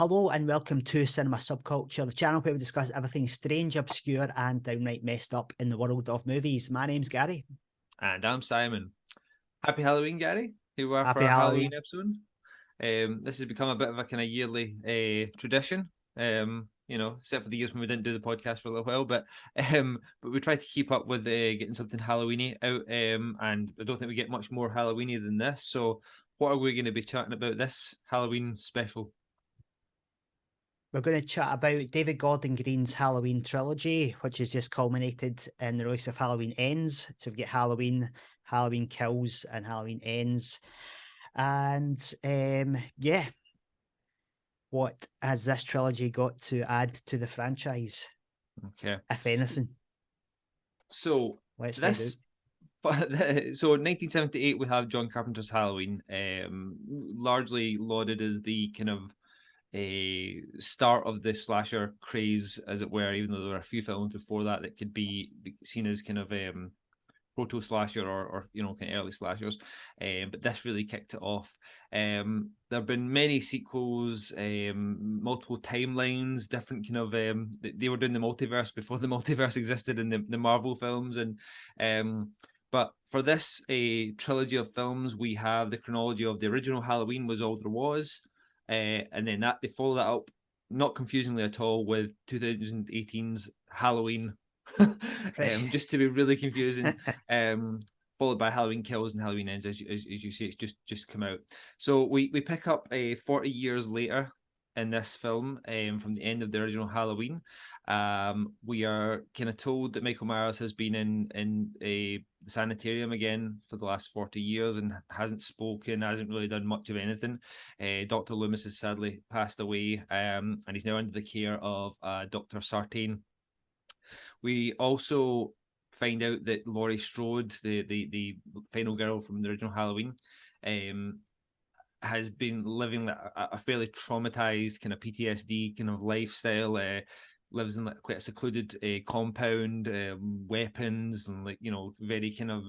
Hello and welcome to Cinema Subculture, the channel where we discuss everything strange, obscure, and downright messed up in the world of movies. My name's Gary. And I'm Simon. Happy Halloween, Gary. Here we are for Happy our Halloween Halloween. episode. This has become a bit of a kind of yearly tradition. Except for the years when we didn't do the podcast for a little while, but we try to keep up with getting something Halloweeny out. And I don't think we get much more Halloweeny than this. So, what are we going to be chatting about this Halloween special? We're going to chat about David Gordon Green's Halloween Trilogy, which has just culminated in the release of Halloween Ends. So we've got Halloween, Halloween Kills, and Halloween Ends. And what has this trilogy got to add to the franchise? Okay. If anything. So let's find out. So in 1978 we have John Carpenter's Halloween, largely lauded as the kind of a start of the slasher craze, as it were, even though there were a few films before that that could be seen as kind of proto slasher or kind of early slashers, but this really kicked it off. There have been many sequels, multiple timelines, different kind of they were doing the multiverse before the multiverse existed in the Marvel films, and but for this trilogy of films, we have the chronology of the original Halloween was all there was. And then they follow that up, not confusingly at all, with 2018's Halloween, just to be really confusing. Followed by Halloween Kills and Halloween Ends, as you see, it's just come out. So we pick up 40 years later in this film, from the end of the original Halloween. We are kind of told that Michael Myers has been in a sanitarium again for the last 40 years and hasn't spoken, hasn't really done much of anything. Dr. Loomis has sadly passed away, and he's now under the care of Dr. Sartain. We also find out that Laurie Strode, the final girl from the original Halloween, has been living a fairly traumatized kind of PTSD kind of lifestyle. Lives in quite a secluded compound, weapons, and very kind of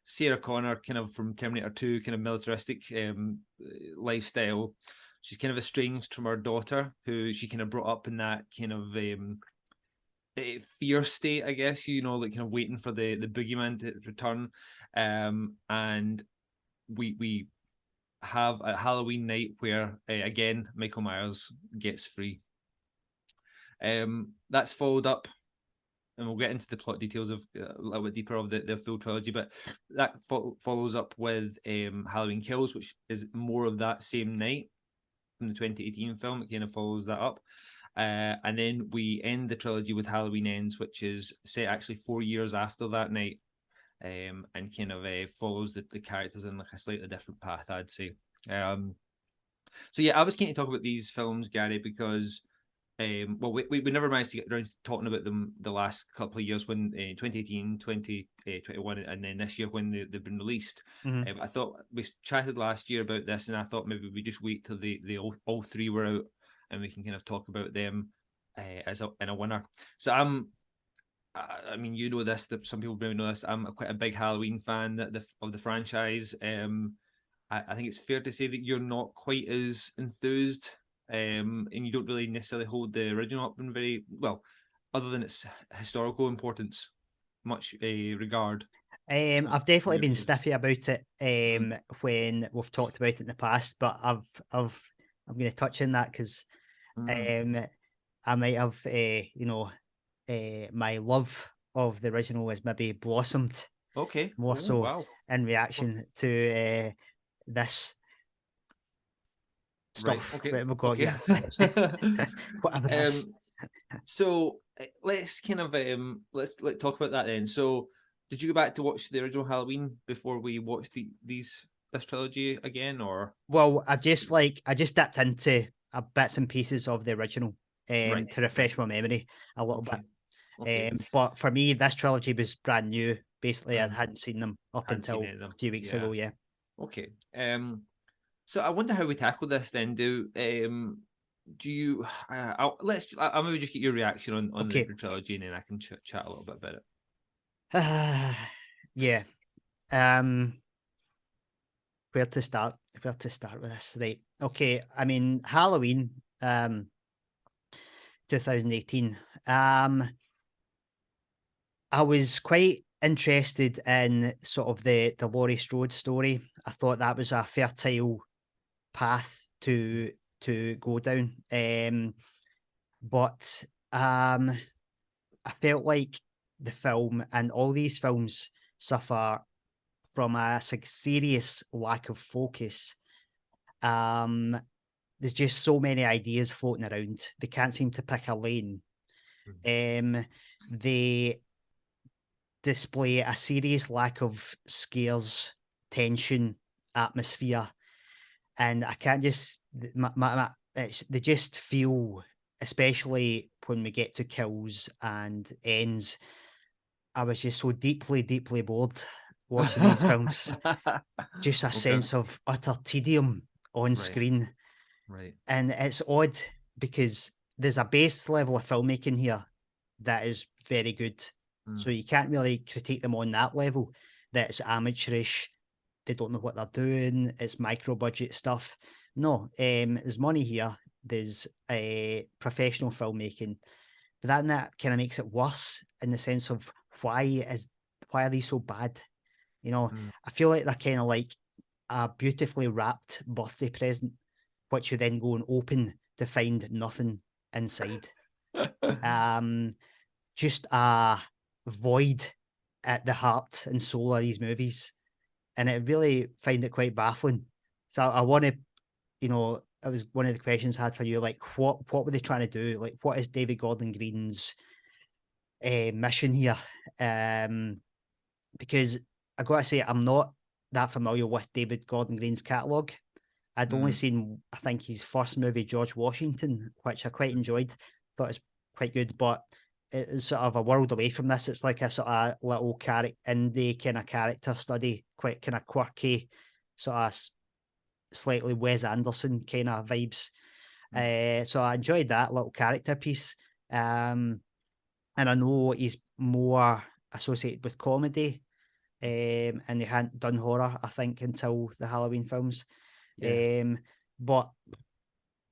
Sarah Connor kind of from Terminator 2 kind of militaristic lifestyle. She's kind of estranged from her daughter, who she kind of brought up in that kind of fear state, I guess, like kind of waiting for the boogeyman to return. And we have a Halloween night where again Michael Myers gets free. That's followed up, and we'll get into the plot details of a little bit deeper of the full trilogy, but that follows up with Halloween Kills, which is more of that same night from the 2018 film. It kind of follows that up. And then we end the trilogy with Halloween Ends, which is set actually 4 years after that night, and kind of follows the characters in like a slightly different path, I'd say. So yeah, I was keen to talk about these films, Gary, because we never managed to get around to talking about them the last couple of years, when 2018, 2021, and then this year when they've been released. Mm-hmm. I thought we chatted last year about this, and I thought maybe we just wait till the all three were out, and we can kind of talk about them in a winner. So I mean, you know this, that some people maybe know this. I'm quite a big Halloween fan of the franchise. I think it's fair to say that you're not quite as enthused, and you don't really necessarily hold the original up in very well, other than its historical importance, much regard. I've definitely been stiffy about it when we've talked about it in the past, but I'm going to touch on that because I might have my love of the original has maybe blossomed. Okay. More in reaction to this stuff. Right. Okay. That we've got okay. Whatever it is. So let's kind of let's talk about that then. So did you go back to watch the original Halloween before we watched this trilogy again, or? Well, I just dipped into bits and pieces of the original to refresh my memory a little bit. Okay. But for me, this trilogy was brand new. Basically, I hadn't seen them up until a few weeks ago. Yeah. Okay. So I wonder how we tackle this then. Do you? I'll maybe just get your reaction on the trilogy, and then I can chat a little bit about it. Yeah. Where to start with this? Right. Okay. I mean, Halloween 2018. I was quite interested in sort of the Laurie Strode story. I thought that was a fertile path to go down. But I felt like the film and all these films suffer from a serious lack of focus. There's just so many ideas floating around. They can't seem to pick a lane. They display a serious lack of scares, tension, atmosphere, and I can't just they just feel, especially when we get to kills and ends. I was just so deeply, deeply bored watching these films. Just a Okay. sense of utter tedium on Right. screen. Right. And it's odd because there's a base level of filmmaking here that is very good. So you can't really critique them on that level, that it's amateurish, they don't know what they're doing, it's micro budget stuff. No, there's money here, there's a professional filmmaking, but that kind of makes it worse in the sense of why are they so bad? You know, I feel like they're kind of like a beautifully wrapped birthday present, which you then go and open to find nothing inside. Just a void at the heart and soul of these movies, and I really find it quite baffling. So I want to, it was one of the questions I had for you, like what were they trying to do? Like, what is David Gordon Green's mission here? Because I gotta say, I'm not that familiar with David Gordon Green's catalogue. I'd only seen, I think, his first movie, George Washington, which I quite enjoyed. Thought it was quite good, but it's sort of a world away from this. It's like a sort of little indie kind of character study, quite kind of quirky, sort of slightly Wes Anderson kind of vibes. So I enjoyed that little character piece. And I know he's more associated with comedy, and they hadn't done horror, I think, until the Halloween films. Yeah. But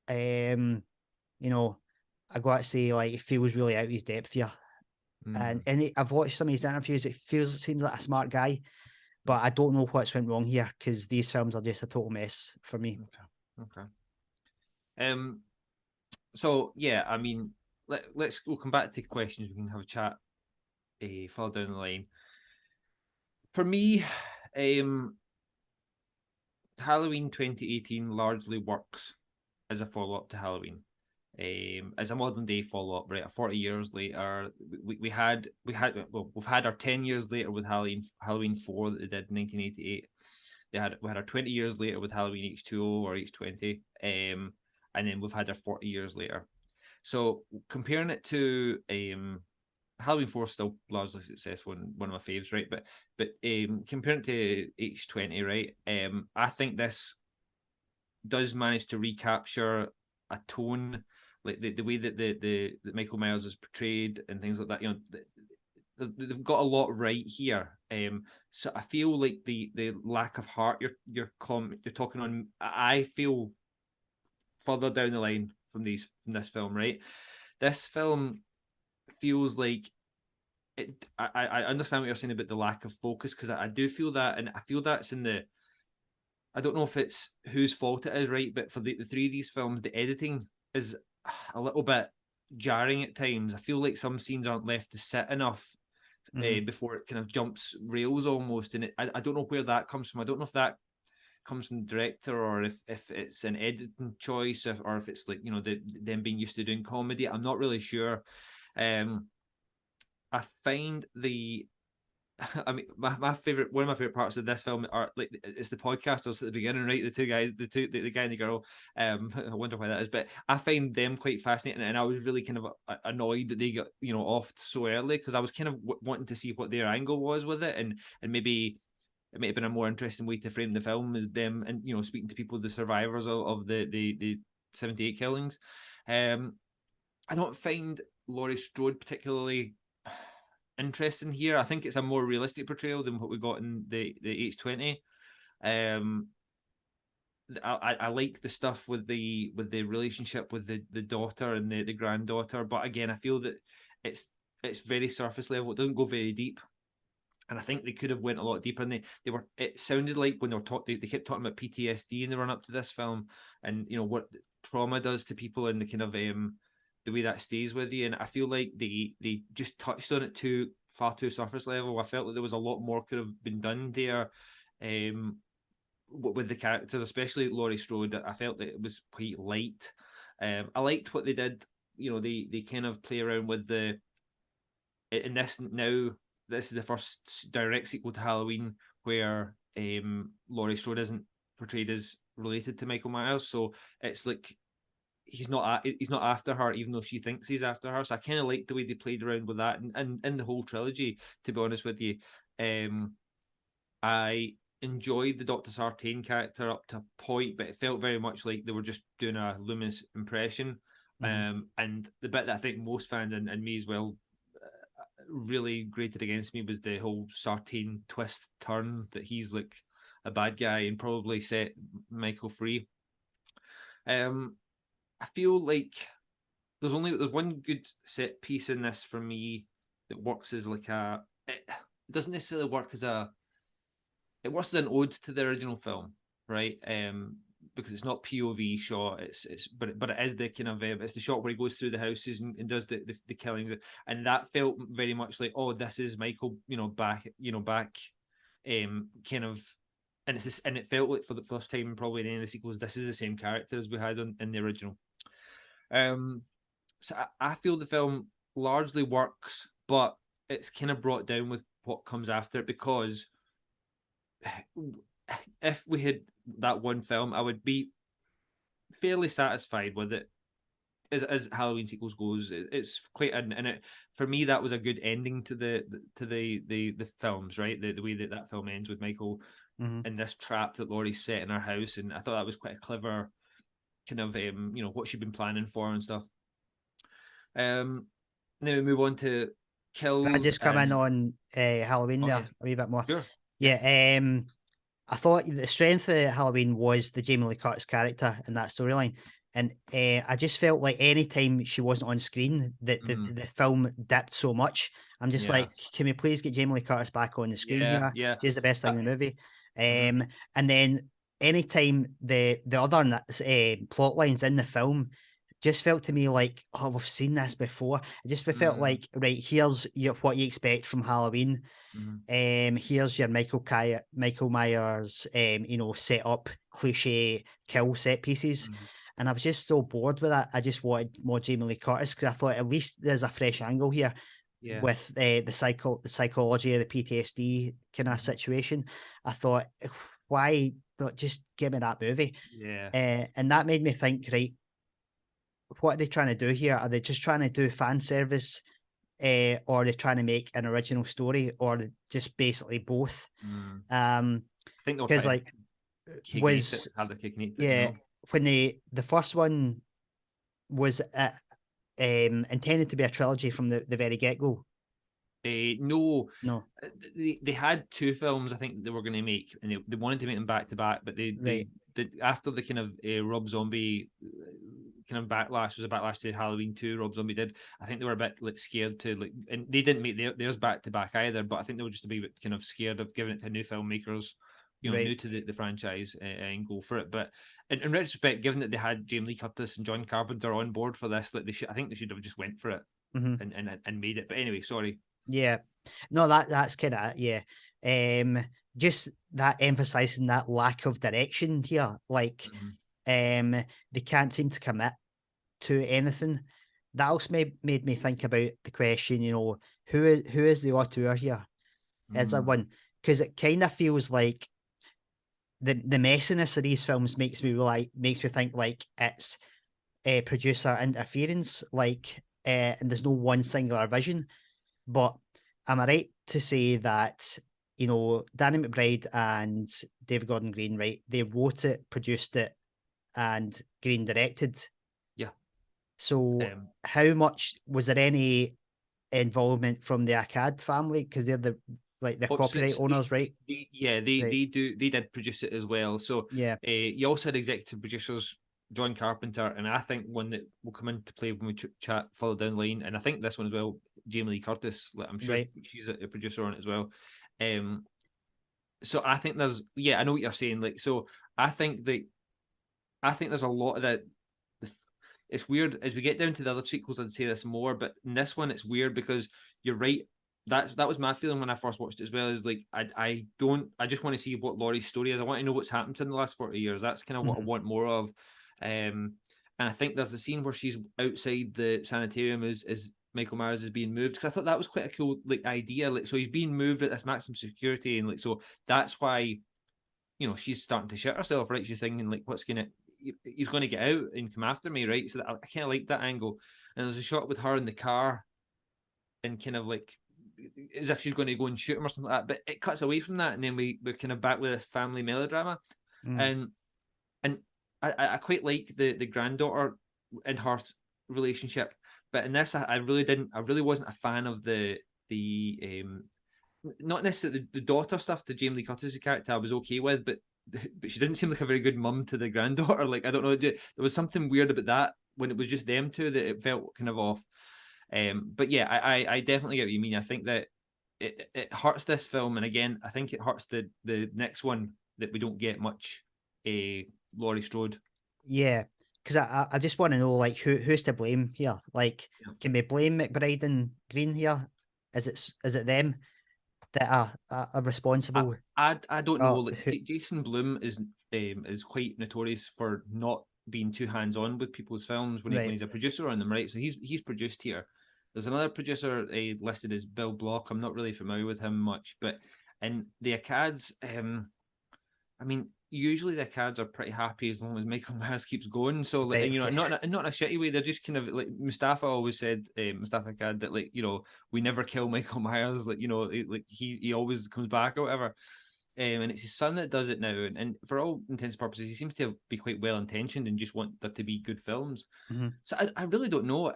you know, I got to say, like, it feels really out of his depth here. And I've watched some of his interviews. It seems like a smart guy, but I don't know what's went wrong here because these films are just a total mess for me. Okay. So yeah, I mean, we'll come back to questions. We can have a chat further down the line. For me, Halloween 2018 largely works as a follow up to Halloween. As a modern day follow up, right? 40 years later, we've had our 10 years later with Halloween 4 that they did in 1988. We had our 20 years later with Halloween H2O or H20, and then we've had our 40 years later. So comparing it to Halloween 4 is still largely successful and one of my faves, right? But comparing it to H20, right? I think this does manage to recapture a tone, like the way that that Michael Myers is portrayed and things like that. You know, they've got a lot right here. So I feel like the lack of heart you're talking on, I feel further down the line from this film, right? This film feels like it. I understand what you're saying about the lack of focus, because I do feel that, and I feel that's in the. I don't know if it's whose fault it is, right? But for the three of these films, the editing is a little bit jarring at times. I feel like some scenes aren't left to sit enough before it kind of jumps rails almost, and I don't know where that comes from. I don't know if that comes from the director or if it's an editing choice, or if it's like, you know, them being used to doing comedy. I'm not really sure. I find I mean, my favorite, one of my favorite parts of this film are like it's the podcasters at the beginning, right? The two guys, the guy and the girl. I wonder why that is, but I find them quite fascinating, and I was really kind of annoyed that they got, you know, off so early, because I was kind of wanting to see what their angle was with it, and maybe it might have been a more interesting way to frame the film as them, and, you know, speaking to people, the survivors of the 78 killings. I don't find Laurie Strode particularly interesting here. I think it's a more realistic portrayal than what we got in the H20. I like the stuff with the relationship with the daughter and the granddaughter, but again, I feel that it's very surface level. It doesn't go very deep, and I think they could have went a lot deeper. And they were. It sounded like when they were talking, they kept talking about PTSD in the run up to this film, and what trauma does to people, and the kind of the way that stays with you. And I feel like they just touched on it far too surface level. I felt like there was a lot more could have been done there. With the characters, especially Laurie Strode, I felt that it was quite light. I liked what they did. They kind of play around with the in this now. This is the first direct sequel to Halloween where Laurie Strode isn't portrayed as related to Michael Myers, so it's like he's not after her, even though she thinks he's after her. So I kind of like the way they played around with that, and in the whole trilogy. To be honest with you, I enjoyed the Dr. Sartain character up to a point, but it felt very much like they were just doing a Loomis impression. And the bit that I think most fans and me as well really grated against me was the whole Sartain twist turn that he's like a bad guy and probably set Michael free. I feel like there's one good set piece in this for me that works as like it doesn't necessarily work as it works as an ode to the original film, right? Because it's not POV shot, but it is the kind of it's the shot where he goes through the houses and does the killings, and that felt very much like, oh, this is Michael, back, kind of, and it felt like for the first time probably in any of the sequels, this is the same character as we had in the original. So I feel the film largely works, but it's kind of brought down with what comes after it, because if we had that one film, I would be fairly satisfied with it. As Halloween sequels goes, it's quite and it for me that was a good ending to the films, right? The way that film ends with Michael in this trap that Laurie's set in her house, and I thought that was quite a clever kind of what she'd been planning for and stuff. Then we move on to kills. I just come in on Halloween there a wee bit more. Sure. Yeah. I thought the strength of Halloween was the Jamie Lee Curtis character in that storyline. And I just felt like any time she wasn't on screen, the film dipped so much. I'm just like, can we please get Jamie Lee Curtis back on the screen here? Yeah. She's the best thing in the movie. And then anytime the other plot lines in the film just felt to me like, oh, we've seen this before. It just felt like, right, here's what you expect from Halloween. Here's your Michael Myers, set up cliche kill set pieces. And I was just so bored with that. I just wanted more Jamie Lee Curtis because I thought at least there's a fresh angle here with the psychology of the PTSD kind of situation. I thought, why not just give me that movie? And that made me think, right, what are they trying to do here? Are they just trying to do fan service? Or are they trying to make an original story, or just basically both? I think because like when the first one was intended to be a trilogy from the very get-go. No. They had two films I think they were going to make, and they wanted to make them back to back, but they after the kind of Rob Zombie kind of backlash, was a backlash to Halloween 2 Rob Zombie did, I think they were a bit like scared to and they didn't make theirs back to back either, but I think they were just a bit kind of scared of giving it to new filmmakers, new to the franchise, and go for it. But in retrospect, given that they had Jamie Lee Curtis and John Carpenter on board for this, like I think they should have just went for it and made it. But anyway, sorry. Yeah, no, that's kind of just that emphasizing that lack of direction here. Like, they can't seem to commit to anything. That also made me think about the question, who is the auteur here? Is there one? Because it kind of feels like the messiness of these films makes me think like it's producer interference, like, and there's no one singular vision. But am I right to say that, Danny McBride and David Gordon Green, right? They wrote it, produced it, and Green directed. Yeah. So how much was there any involvement from the Akkad family? Because they're like the Oh, so copyright owners, right? Right. they did produce it as well. So Yeah. you also had executive producers John Carpenter, and I think one that will come into play when we chat further down the line, and I think this one as well, Jamie Lee Curtis. Like, I'm sure Right. she's a producer on it as well. So I think I know what you're saying. Like, so I think that I think there's a lot of that. It's weird as we get down to the other sequels. I'd say this more, but in this one, it's weird because you're right. That was my feeling when I first watched it as well. Is like I just want to see what Laurie's story is. I want to know what's happened in the last 40 years. That's kind of what I want more of. And I think there's a scene where she's outside the sanitarium as Michael Myers is being moved, because I thought that was quite a cool like idea. Like, so he's being moved at this maximum security, and like, so that's why, you know, she's starting to shit herself, right? She's thinking like, what's gonna he's going to get out and come after me, right? So that, I kind of like that angle. And there's a shot with her in the car, and kind of like as if she's going to go and shoot him or something like that. But it cuts away from that, and then we're kind of back with this family melodrama, and I quite like the granddaughter in her relationship, but in this I really wasn't a fan of the not necessarily the daughter stuff. The Jamie Lee Curtis character I was okay with, but she didn't seem like a very good mum to the granddaughter. Like, I don't know, there was something weird about that when it was just them two that it felt kind of off. But yeah, I definitely get what you mean. I think that it hurts this film, and again, I think it hurts the next one that we don't get much. Laurie Strode. Yeah, because I just want to know, like, who's to blame here? Like, Yeah. can we blame McBride and Green here? Is it them that are responsible? I don't know. Like, Who, Jason Blum is quite notorious for not being too hands on with people's films when right. he's a producer on them, right? So he's produced here. There's another producer listed as Bill Block. I'm not really familiar with him much, but in the Acads, I mean, usually the Acads are pretty happy as long as Michael Myers keeps going. So, like, Right, and, you know, okay. not in a shitty way. They're just kind of like Mustafa always said, Mustafa Acad, that, like, you know, we never kill Michael Myers. Like, you know, like he always comes back or whatever. And it's his son that does it now. And for all intents and purposes, he seems to be quite well intentioned and just want there to be good films. Mm-hmm. So I really don't know.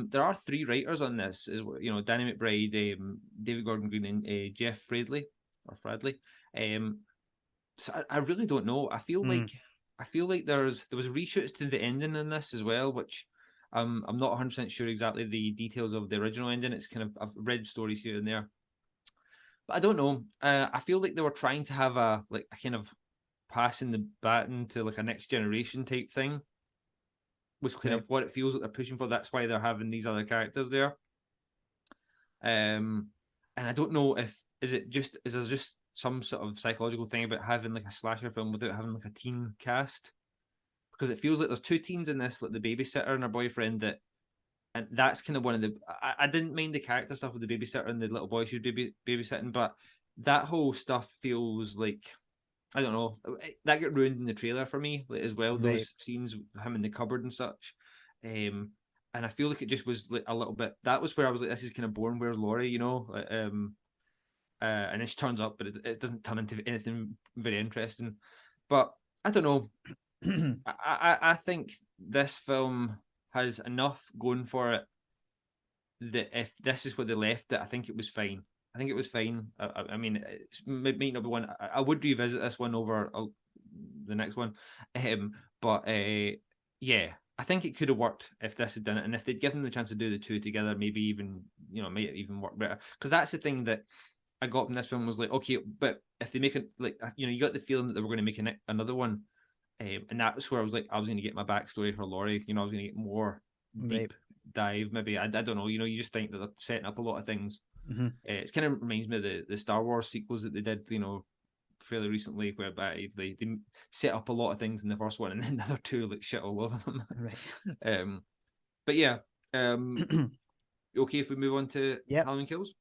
There are three writers on this, you know, Danny McBride, David Gordon Green, and Jeff Fradley or Fradley. So I really don't know. I feel like there was reshoots to the ending in this as well, which I'm not 100% sure exactly the details of the original ending. It's kind of, I've read stories here and there, but I don't know. I feel like they were trying to have a kind of passing the baton to like a next generation type thing, was kind Right. of what it feels like they're pushing for. That's why they're having these other characters there. And I don't know if is there just some sort of psychological thing about having like a slasher film without having like a teen cast, because it feels like there's two teens in this, like the babysitter and her boyfriend, and that's kind of one of the. I didn't mind the character stuff with the babysitter and the little boy she was babysitting, but that whole stuff feels like, I don't know, that got ruined in the trailer for me as well. Right. Those scenes with him in the cupboard and such. And I feel like it just was like a little bit. That was where I was like, this is kind of boring. Where's Laurie? You know, and then she turns up, but it doesn't turn into anything very interesting. But I don't know. I think this film has enough going for it that if this is where they left it, I think it was fine. I think it was fine. I mean, it might not be one. I would revisit this one over the next one, but yeah, I think it could have worked if this had done it, and if they'd given them the chance to do the two together, maybe even, you know, might even work better. Because that's the thing that I got from this film was like, okay, but if they make it, like, you know, you got the feeling that they were going to make another one, and that's where I was going to get my backstory for Laurie. You know, I was going to get more Right. deep dive. Maybe I don't know. You know, you just think that they're setting up a lot of things. Mm-hmm. It kind of reminds me of the Star Wars sequels that they did, you know, fairly recently, whereby they set up a lot of things in the first one, and then the other two like shit all over them. Right. But yeah, okay, if we move on to Yep. Halloween Kills.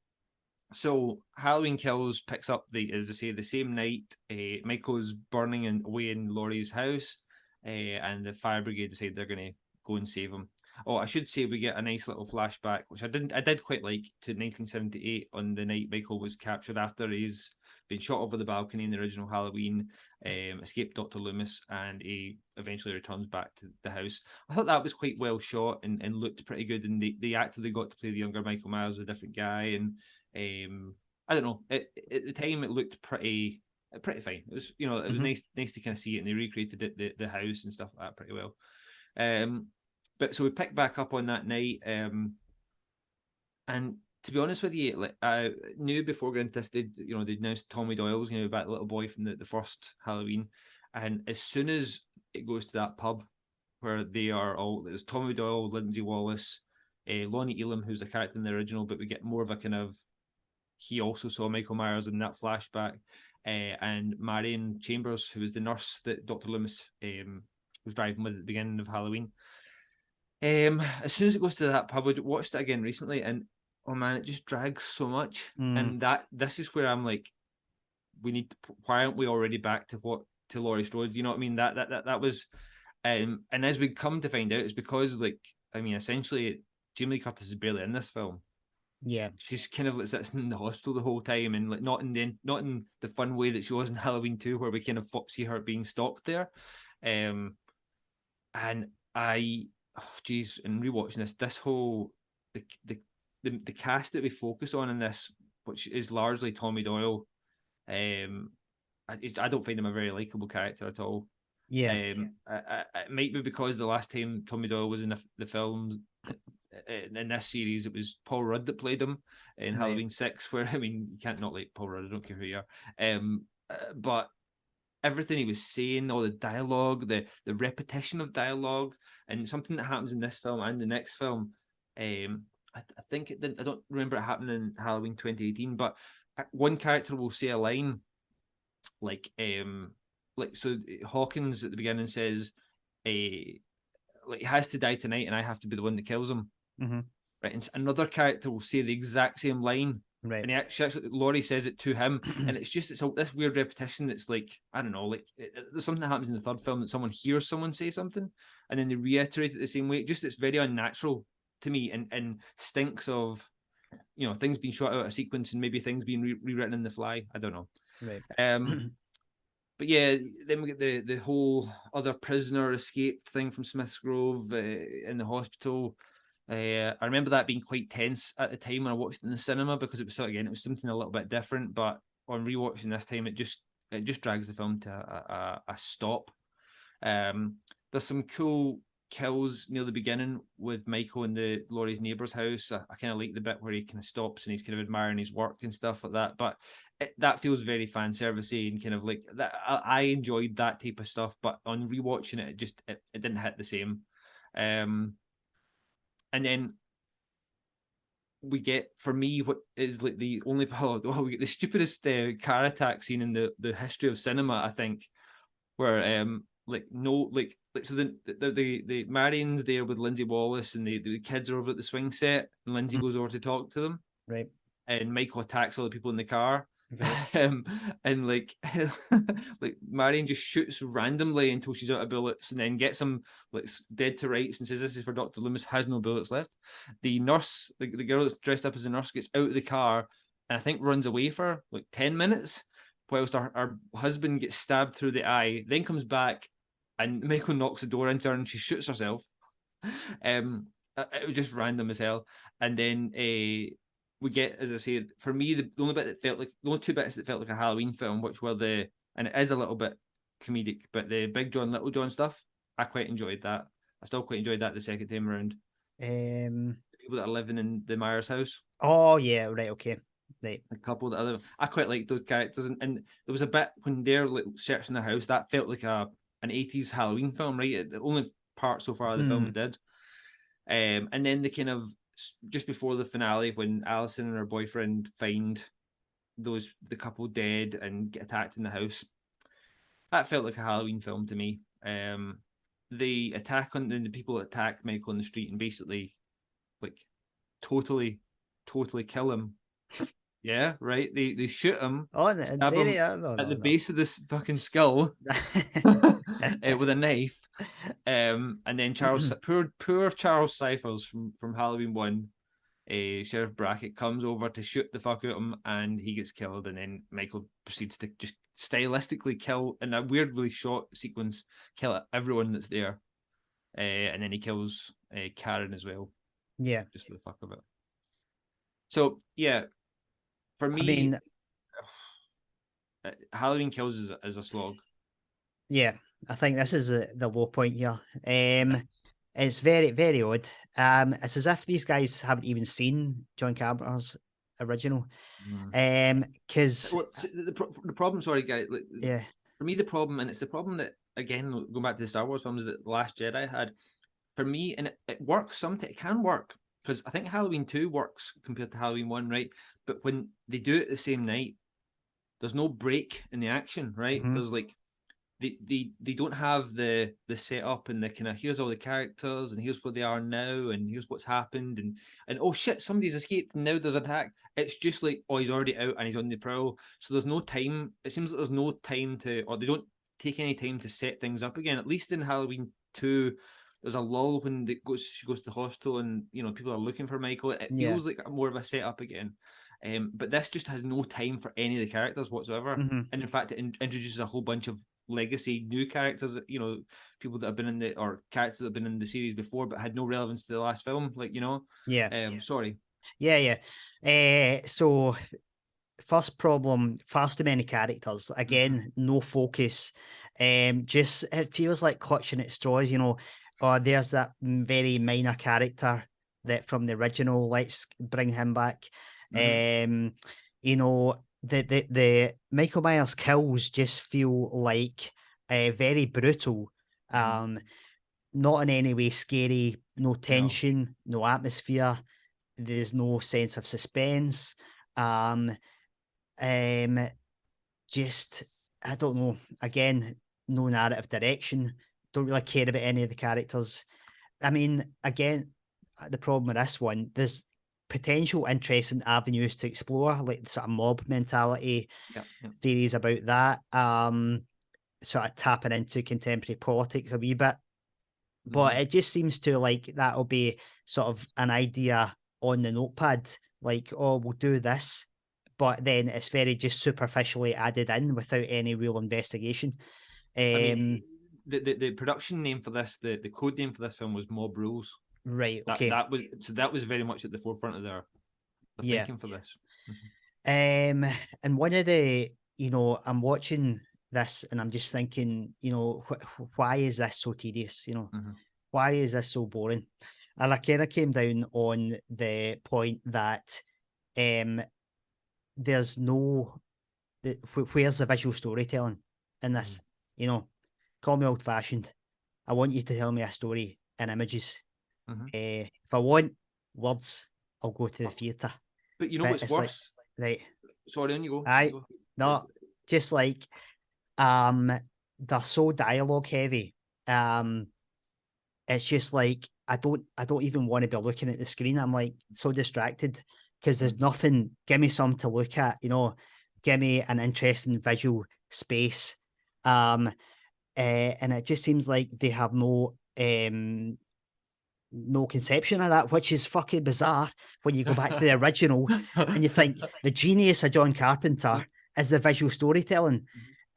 So Halloween Kills picks up as I say, the same night. Michael's burning away in Laurie's house, and the fire brigade decide they're going to go and save him. Oh, I should say we get a nice little flashback, which I did quite like, to 1978 on the night Michael was captured after he's been shot over the balcony in the original Halloween, escaped Dr. Loomis, and he eventually returns back to the house. I thought that was quite well shot and looked pretty good, and the actor they got to play the younger Michael Myers was a different guy, and I don't know. At the time, it looked pretty fine. It was, it was nice to kind of see it, and they recreated it, the house and stuff like that pretty well. But so we picked back up on that night, and to be honest with you, like I knew before going into this, they'd announced Tommy Doyle was going to be back, the little boy from the first Halloween, and as soon as it goes to that pub where they are all, there's Tommy Doyle, Lindsay Wallace, Lonnie Elam, who's a character in the original, but we get more of a kind of, he also saw Michael Myers in that flashback, and Marion Chambers, who was the nurse that Dr. Loomis was driving with at the beginning of Halloween. As soon as it goes to that pub, I watched it again recently, and oh man, it just drags so much. And this is where I'm like, why aren't we already back to Laurie Strode? You know what I mean? That was, and as we come to find out, it's because, like, I mean, essentially, Jamie Lee Curtis is barely in this film. Yeah, she's kind of like sits in the hospital the whole time, and like not in the fun way that she was in Halloween 2, where we kind of see her being stalked there. And I, and rewatching this whole the cast that we focus on in this, which is largely Tommy Doyle. I don't find him a very likable character at all. Yeah. It might be because the last time Tommy Doyle was in the films in this series, it was Paul Rudd that played him in Halloween 6, where, I mean, you can't not like Paul Rudd, I don't care who you are. But everything he was saying, all the dialogue, the repetition of dialogue, and something that happens in this film and the next film, I think it didn't, I don't remember it happening in Halloween 2018, but one character will say a line like so Hawkins at the beginning says, like, he has to die tonight and I have to be the one that kills him. Right, and another character will say the exact same line, right, and actually Laurie says it to him, and it's this weird repetition that's like, I don't know, like there's something that happens in the third film that someone hears someone say something and then they reiterate it the same way. It's very unnatural to me, and stinks of, things being shot out of sequence and maybe things being rewritten in the fly. I don't know. Right. But yeah, then we get the whole other prisoner escaped thing from Smith's Grove in the hospital. I remember that being quite tense at the time when I watched it in the cinema, because it was something a little bit different. But on rewatching this time, it just drags the film to a stop. There's some cool kills near the beginning with Michael in Laurie's neighbour's house. I kind of like the bit where he kind of stops and he's kind of admiring his work and stuff like that. But that feels very fan servicey and kind of like that. I enjoyed that type of stuff, but on rewatching it, it didn't hit the same. And then we get, for me, what is like the only we get the stupidest car attack scene in the history of cinema, I think, where so the Marion's there with Lindsay Wallace and the kids are over at the swing set, and Lindsay goes over to talk to them, right, and Michael attacks all the people in the car. right. And like like Marion just shoots randomly until she's out of bullets, and then gets him like dead to rights and says, "This is for Dr. Loomis, has no bullets left." The nurse, the girl that's dressed up as a nurse, gets out of the car and I think runs away for like 10 minutes, whilst our husband gets stabbed through the eye, then comes back and Michael knocks the door into her and she shoots herself. It was just random as hell. And then we get, as I say, for me, the only two bits that felt like a Halloween film, which were and it is a little bit comedic, but the Big John, Little John stuff, I quite enjoyed that. I still quite enjoyed that the second time around. The people that are living in the Myers house. Oh yeah, right, okay. Right. A couple that I quite like those characters, and there was a bit when they're like searching the house that felt like an 80s Halloween film, right? The only part so far of the film it did. And then the kind of just before the finale, when Alison and her boyfriend find the couple dead and get attacked in the house, that felt like a Halloween film to me. The attack on the people that attack Michael in the street and basically like totally kill him. Yeah, right. They shoot him, stab him at the base of this fucking skull with a knife. And then poor Charles Cyphers from Halloween 1, Sheriff Brackett, comes over to shoot the fuck out of him, and he gets killed. And then Michael proceeds to just stylistically kill, in a weirdly short sequence, kill everyone that's there. And then he kills Karen as well. Yeah, just for the fuck of it. So yeah, For I me, mean, Halloween Kills is a slog. yeah, I think this is the low point here. It's very, very odd. It's as if these guys haven't even seen John Carpenter's original. Because Well, the problem, sorry, guy, like, yeah, for me, the problem, and it's the problem that, again, going back to the Star Wars films that The Last Jedi had, for me, and it works sometimes, it can work, because I think Halloween 2 works compared to Halloween 1, right? But when they do it the same night, there's no break in the action, right? mhm, There's like, they don't have the setup and the kind of, here's all the characters and here's where they are now and here's what's happened and oh shit, somebody's escaped and now there's an attack. It's just like, oh, he's already out and he's on the prowl, so there's no time. It seems like there's no time to, or they don't take any time to set things up again. At least in Halloween 2, there's a lull when she goes to the hospital and people are looking for Michael. It yeah, feels like more of a setup again. But this just has no time for any of the characters whatsoever. mhm, And in fact, it introduces a whole bunch of legacy new characters, people that have been in characters that have been in the series before but had no relevance to the last film, yeah, sorry. yeah. So first problem, far too many characters. Again, no focus. Just it feels like clutching at straws. Or there's that very minor character that from the original. Let's bring him back. Um, the Michael Myers kills just feel like very brutal. Not in any way scary. No No. tension, no atmosphere. There's no sense of suspense. Um, um, just I don't know. Again, no narrative direction. Don't really care about any of the characters. I mean, again, the problem with this one, there's potential interesting avenues to explore, like sort of mob mentality, Yeah, yeah. theories about that. Sort of tapping into contemporary politics a wee bit. But it just seems to like that'll be sort of an idea on the notepad, like, oh, we'll do this, but then it's very just superficially added in without any real investigation. I mean, the production name for this, the code name for this film was Mob Rules. Right, that okay. that was so that was very much at the forefront of their Yeah. thinking for this. And one of the, I'm watching this and I'm just thinking, why is this so tedious? Why is this so boring? And I kind of came down on the point that there's no, where's the visual storytelling in this? Call me old fashioned. I want you to tell me a story in images. If I want words, I'll go to the theatre. But you know what's It's like, worse? right, Sorry, on you go. I no, just like they're so dialogue heavy. It's just like I don't even want to be looking at the screen. I'm like so distracted because there's nothing. Give me something to look at, give me an interesting visual space. And it just seems like they have no conception of that, which is fucking bizarre when you go back to the original and you think the genius of John Carpenter is the visual storytelling.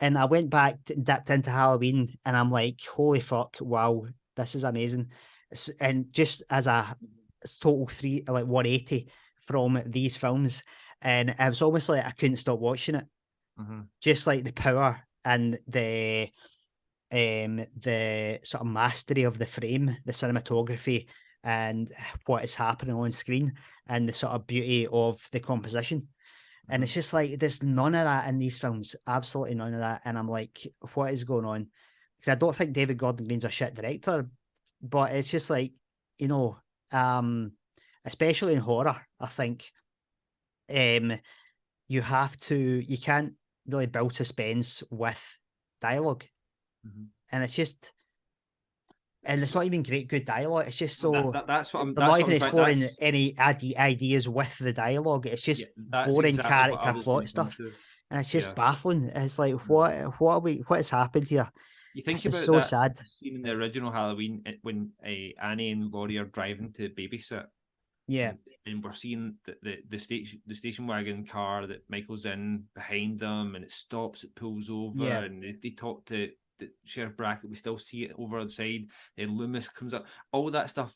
And I went back and dipped into Halloween and I'm like, holy fuck, wow, this is amazing. And just as a total 180 from these films. And it was almost like I couldn't stop watching it. Just like the power and the sort of mastery of the frame, the cinematography, and what is happening on screen, and the sort of beauty of the composition. And it's just like there's none of that in these films, absolutely none of that. And I'm like, what is going on? Because I don't think David Gordon Green's a shit director, but it's just like, especially in horror, I think you can't really build suspense with dialogue. And it's not even good dialogue. It's just so that's what I'm. they're not That's what even I'm trying. exploring any ideas with the dialogue. It's just That's boring exactly what I character was going plot to come stuff, to. and it's just baffling. It's like what has happened here? You think This is about so that sad. scene in the original Halloween when Annie and Laurie are driving to babysit. Yeah, and we're seeing the station wagon car that Michael's in behind them, and it stops, it pulls over, yeah, and they talk to the Sheriff Brackett. We still see it over the side. Then Loomis comes up. All that stuff.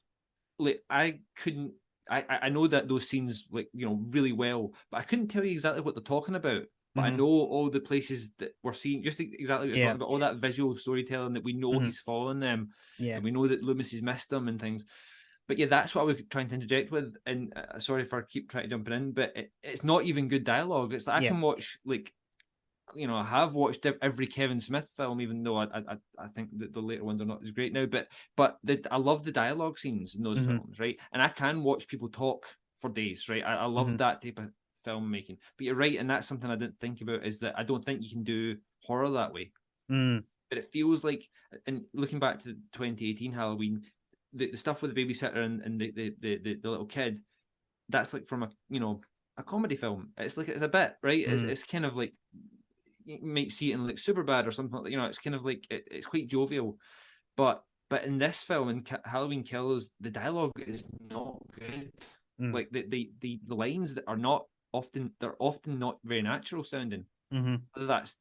Like I couldn't. I know that those scenes, like, you know, really well, but I couldn't tell you exactly what they're talking about. But I know all the places that we're seeing, just exactly what you're talking about, all that visual storytelling that we know he's following them, and we know that Loomis has missed them and things. But yeah, that's what I was trying to interject with. And sorry for keep trying to jumping in, but it's not even good dialogue. It's like I can watch, like, you know, I have watched every Kevin Smith film, even though I think that the later ones are not as great now. But I love the dialogue scenes in those films, right? And I can watch people talk for days, right? I love that type of filmmaking. But you're right, and that's something I didn't think about, is that I don't think you can do horror that way. But it feels like, and looking back to 2018 Halloween, the stuff with the babysitter and the little kid, that's like from a comedy film. It's like, it's a bit, right? It's kind of like, you might see it in like Superbad or something like that. It's kind of like, it's quite jovial, but in this film, in Halloween Kills, the dialogue is not good. Like the lines that are not often, they're often not very natural sounding. Whether that's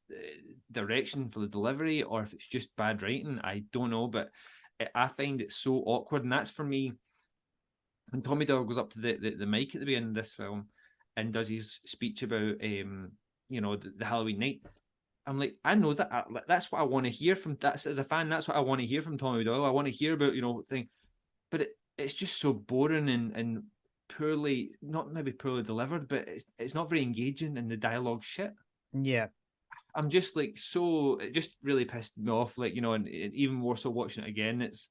direction for the delivery or if it's just bad writing, I don't know, but I find it so awkward. And that's for me, when Tommy Doyle goes up to the mic at the beginning of this film and does his speech about the Halloween night, I'm like, I know that that's what I want to hear from, that's, as a fan, that's what I want to hear from Tommy Doyle. I want to hear about, thing, but it's just so boring and poorly, not maybe poorly delivered, but it's not very engaging, and the dialogue shit. I'm just like, so it just really pissed me off, like, and even more so watching it again. It's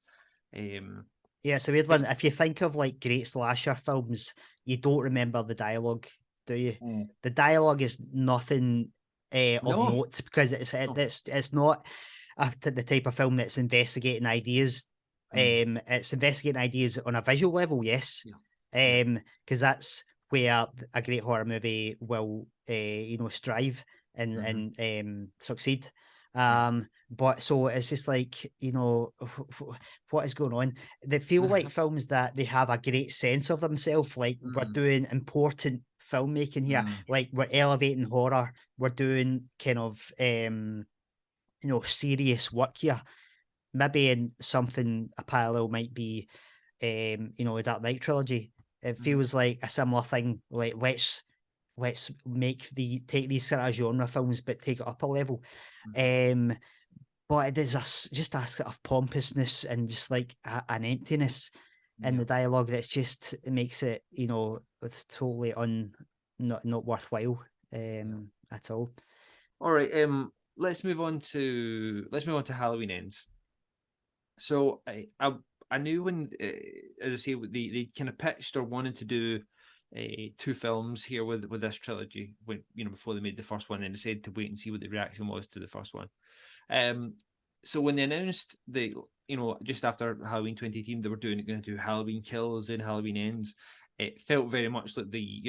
it's a weird one. If you think of like great slasher films, you don't remember the dialogue, do you? The dialogue is nothing of note, because it's not the type of film that's investigating ideas. It's investigating ideas on a visual level, yes, because that's where a great horror movie will strive and succeed. But so it's just like, what is going on? They feel like films that they have a great sense of themselves, like we're doing important filmmaking here, like we're elevating horror, we're doing kind of serious work here. Maybe in something, a parallel might be the Dark Knight trilogy. It feels like a similar thing, like let's take these sort of genre films but take it up a level. But there's just a sort of pompousness and just like an emptiness in the dialogue that's just, it makes it, it's totally not worthwhile at all. All right, let's move on to Halloween Ends. So I knew when, as I say, they kind of pitched or wanted to do two films here with this trilogy, when before they made the first one, and decided to wait and see what the reaction was to the first one. So when they announced just after Halloween 2018 they were going to do Halloween Kills and Halloween Ends, it felt very much like the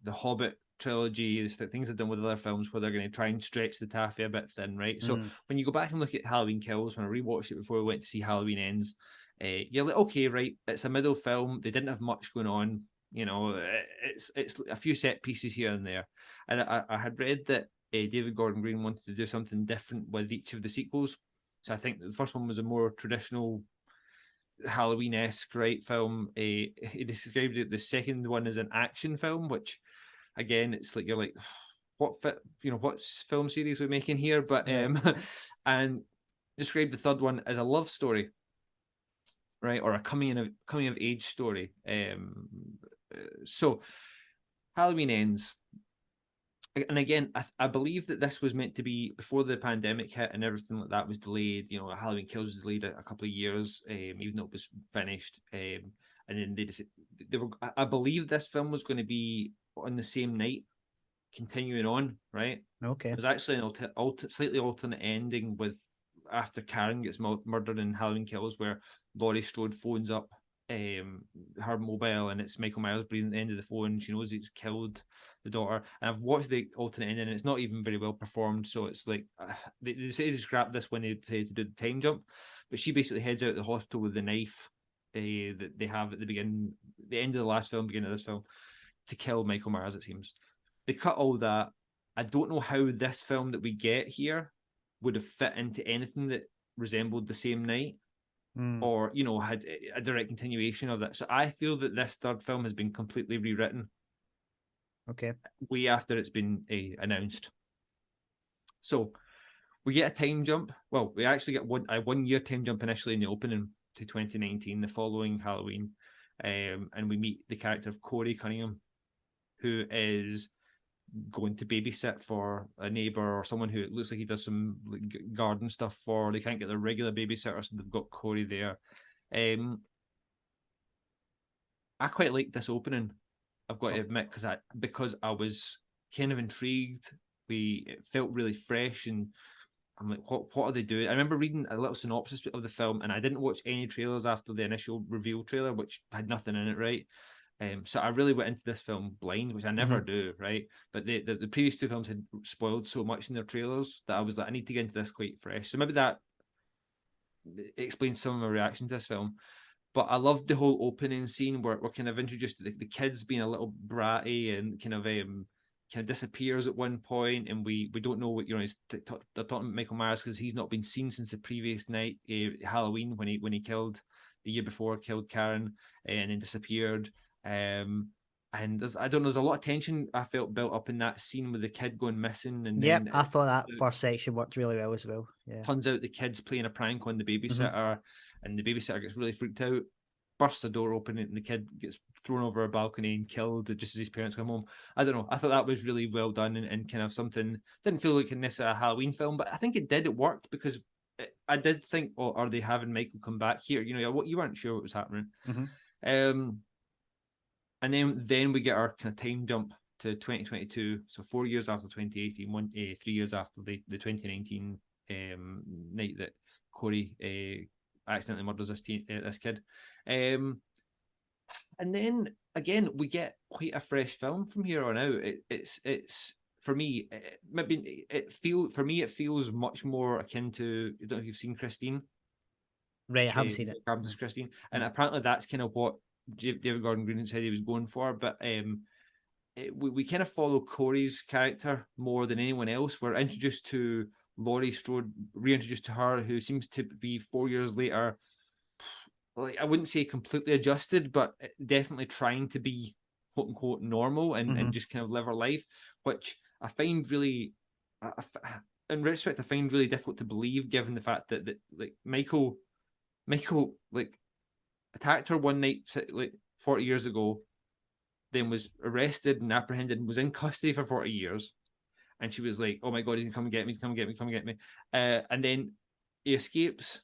Hobbit trilogy, the things they've done with other films, where they're going to try and stretch the taffy a bit thin, right? So when you go back and look at Halloween Kills, when I rewatched it before we went to see Halloween Ends, you're like, okay, right, it's a middle film. They didn't have much going on. It's a few set pieces here and there. And I had read that David Gordon Green wanted to do something different with each of the sequels. So I think the first one was a more traditional Halloween-esque, right, film. He described it, the second one as an action film, which again, it's like, you're like, what film series we're making here? But and described the third one as a love story, right, or a coming of age story. So Halloween Ends, and again, I believe that this was meant to be before the pandemic hit and everything like that was delayed. Halloween Kills was delayed a couple of years, even though it was finished. And then they were. I believe this film was going to be on the same night, continuing on. Right. Okay. There's actually an slightly alternate ending with after Karen gets murdered in Halloween Kills, where Laurie Strode phones up her mobile, and it's Michael Myers breathing at the end of the phone. She knows he's killed the daughter, and I've watched the alternate ending, and it's not even very well performed. So it's like they say they scrapped this when they decided to do the time jump, but she basically heads out of the hospital with the knife that they have at the end of the last film, beginning of this film, to kill Michael Myers. It seems they cut all that. I don't know how this film that we get here would have fit into anything that resembled the same night. or had a direct continuation of that. So I feel that this third film has been completely rewritten. Okay. Way after it's been announced. So we get a time jump. Well, we actually get a 1 year time jump initially in the opening to 2019, the following Halloween, and we meet the character of Corey Cunningham, who is going to babysit for a neighbor or someone who it looks like he does some garden stuff for. They can't get their regular babysitter, so they've got Corey there. I quite like this opening, I've got to admit, because I was kind of intrigued. It felt really fresh, and I'm like, what are they doing? I remember reading a little synopsis of the film, and I didn't watch any trailers after the initial reveal trailer, which had nothing in it, right? So I really went into this film blind, which I never do, right? But the previous two films had spoiled so much in their trailers that I was like, I need to get into this quite fresh. So maybe that explains some of my reaction to this film. But I loved the whole opening scene where we're kind of introduced to the kids being a little bratty and kind of disappears at one point, and we don't know what they're talking about Michael Myers because he's not been seen since the previous night, Halloween, when he killed the year before, killed Karen, and then disappeared. And there's a lot of tension I felt built up in that scene with the kid going missing, and then I thought that first section worked really well as well. Yeah. Turns out the kid's playing a prank on the babysitter, and the babysitter gets really freaked out, bursts the door open, and the kid gets thrown over a balcony and killed just as his parents come home. I don't know. I thought that was really well done, and kind of something. Didn't feel like necessarily a Halloween film, but I think it did. It worked because I did think, oh, are they having Michael come back here? You weren't sure what was happening. And then we get our kind of time jump to 2022, so 4 years after 2018, 3 years after the 2019 night that Corey accidentally murders this kid. And then again, we get quite a fresh film from here on out. It's for me, it feels much more akin to, I don't know if you've seen Christine. Right, I haven't seen it. Carpenter's Christine, and apparently that's kind of what David Gordon Green said he was going for. But we kind of follow Corey's character more than anyone else. We're introduced to Laurie Strode, reintroduced to her, who seems to be 4 years later, like, I wouldn't say completely adjusted, but definitely trying to be quote unquote normal and just kind of live her life, which I find really, in retrospect, I find really difficult to believe, given the fact that like Michael like attacked her one night like 40 years ago, then was arrested and apprehended and was in custody for 40 years. And she was like, oh my God, he's gonna come get me. And then he escapes,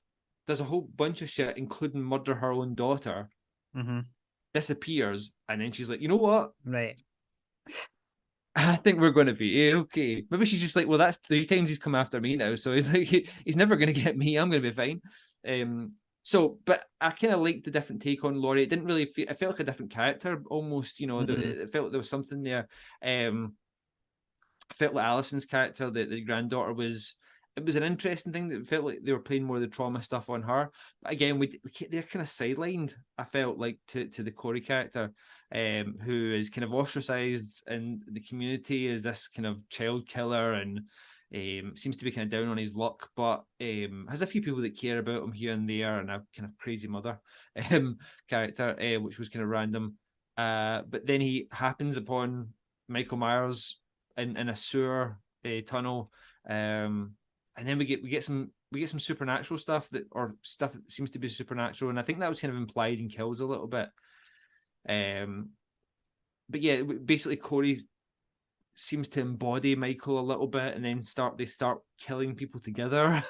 does a whole bunch of shit, including murder her own daughter, disappears, and then she's like, you know what? Right. I think we're going to be okay. Maybe she's just like, well, that's 3 times he's come after me now, so he's never going to get me. I'm going to be fine. So, but I kind of liked the different take on Laurie. It didn't really feel, it felt like a different character almost, it felt like there was something there. I felt like Alison's character, the granddaughter, it was an interesting thing that felt like they were playing more of the trauma stuff on her. But again, they're kind of sidelined, I felt like, to the Corey character, who is kind of ostracized in the community as this kind of child killer, and seems to be kind of down on his luck, but has a few people that care about him here and there, and a kind of crazy mother character, which was kind of random. But then he happens upon Michael Myers in a sewer tunnel, and then we get some supernatural stuff that seems to be supernatural, and I think that was kind of implied in Kills a little bit. But yeah, basically Corey seems to embody Michael a little bit, and then they start killing people together.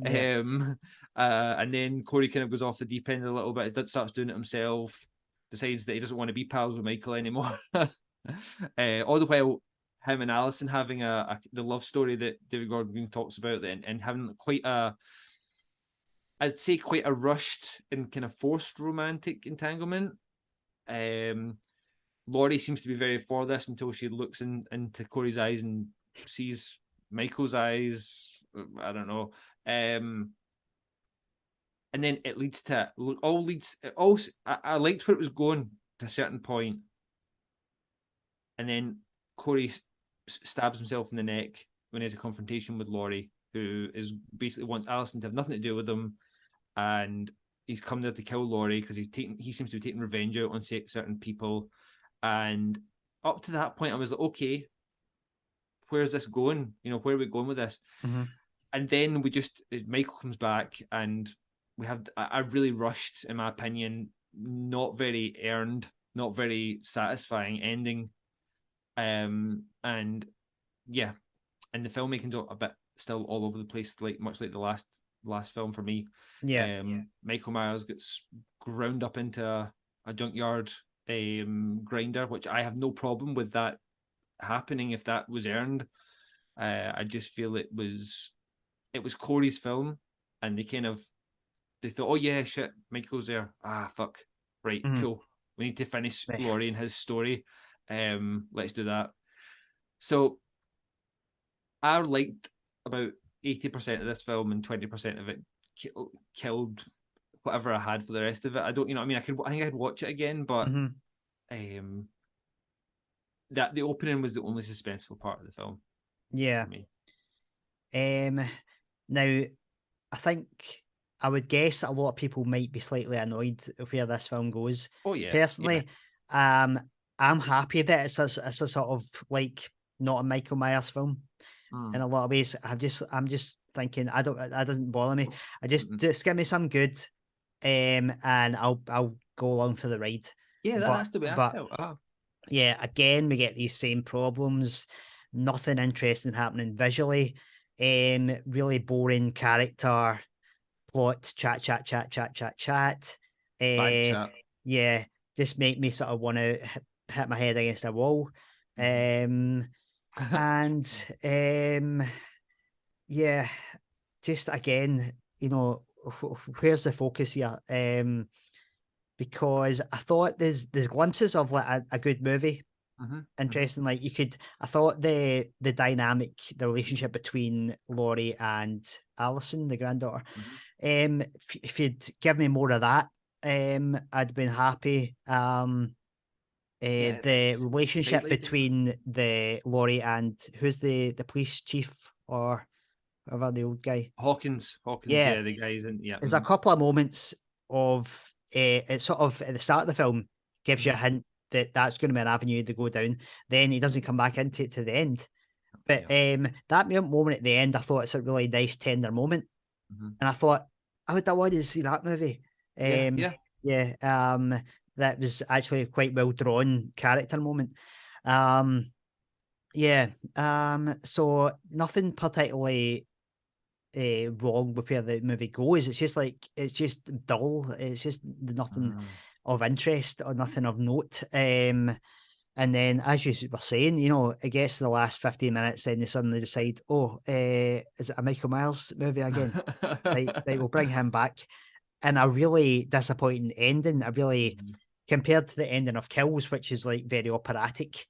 And then Corey kind of goes off the deep end a little bit, starts doing it himself, decides that he doesn't want to be pals with Michael anymore. All the while, him and Alison having the love story that David Gordon Green talks about, and having I'd say quite a rushed and kind of forced romantic entanglement. Laurie seems to be very for this until she looks into Corey's eyes and sees Michael's eyes. I don't know. And then it leads to I liked where it was going to a certain point, and then Corey stabs himself in the neck when he has a confrontation with Laurie, who is basically wants Alison to have nothing to do with him, and he's come there to kill Laurie because he seems to be taking revenge out on certain people. And up to that point, I was like, okay, where's this going? Where are we going with this? Mm-hmm. And then Michael comes back, and we have a really rushed, in my opinion, not very earned, not very satisfying ending. And yeah, and the filmmaking's a bit still all over the place, much like the last film for me. Yeah. Michael Myers gets ground up into a junkyard grinder, which I have no problem with that happening if that was earned. I just feel it was Corey's film, and they thought, oh yeah, shit, Michael's there. Ah, fuck, right, Mm-hmm. cool. We need to finish Laurie and his story. Let's do that. So I liked about 80% of this film, and 20% of it killed whatever I had for the rest of it. I don't, I think I'd watch it again, but that the opening was the only suspenseful part of the film. Yeah. For me. Now, I think I would guess a lot of people might be slightly annoyed where this film goes. Oh yeah. Personally, I'm happy that it's a sort of like not a Michael Myers film. In a lot of ways, I'm just thinking that doesn't bother me. Just give me some good, and I'll go along for the ride. Yeah, that's the way I felt. Yeah, again, we get these same problems. Nothing interesting happening visually. Really boring character plot. Chat. Bad chat. Yeah, just make me sort of want to hit my head against a wall. Yeah, just again, where's the focus here? Because I thought there's glimpses of like a good movie. Interesting. Like I thought the dynamic, the relationship between Laurie and Alison, the granddaughter, if you'd give me more of that, I'd been happy. The relationship between the Laurie and who's the police chief or whatever, the old guy, Hawkins, yeah, the guys in, yeah. There's a couple of moments of it's sort of at the start of the film gives you a hint that that's going to be an avenue to go down. Then he doesn't come back into it to the end. But that moment at the end, I thought it's a really nice, tender moment. And I thought, I would have wanted to see that movie. That was actually a quite well drawn character moment. So nothing particularly wrong with where the movie goes. It's just dull. It's just nothing of interest or nothing of note. And then, as you were saying, it gets to the last 15 minutes, and they suddenly decide, is it a Michael Myers movie again? Right, we'll bring him back. And a really disappointing ending. Compared to the ending of Kills, which is like very operatic,